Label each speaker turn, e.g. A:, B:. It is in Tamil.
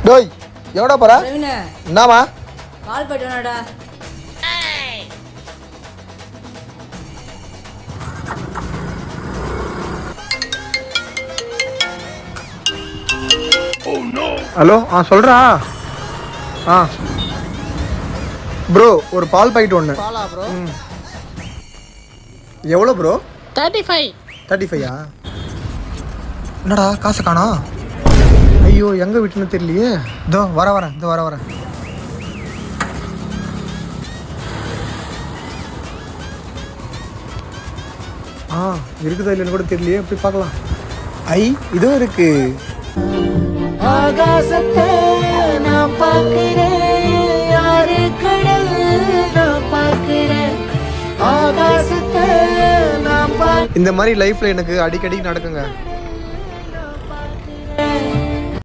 A: டோய் எவடா போற? என்னமா
B: கால் பட்டனடா.
A: ஹலோ சொல்றா. ப்ரோ ஒரு பால் பாக்கெட் ஒன்று.
C: பாலா ப்ரோ?
A: எவ்வளோ ப்ரோ?
C: 35.
A: 35யா? என்னடா காசை காணா? ஐயோ எங்கே விட்டுன்னு தெரியலையே. இதோ வரேன். இருக்குதா இல்லைன்னு கூட தெரியலையே. எப்படி பார்க்கலாம். இதுவும் இருக்கு.
D: ஆகாசத்தை நான் பார்க்கிறேன், யாரு கடல் நான் பார்க்கிறேன். ஆகாசத்தை நான்
A: இந்த மாதிரி லைஃப்ல எனக்கு அடிக்கடி நடக்குங்க.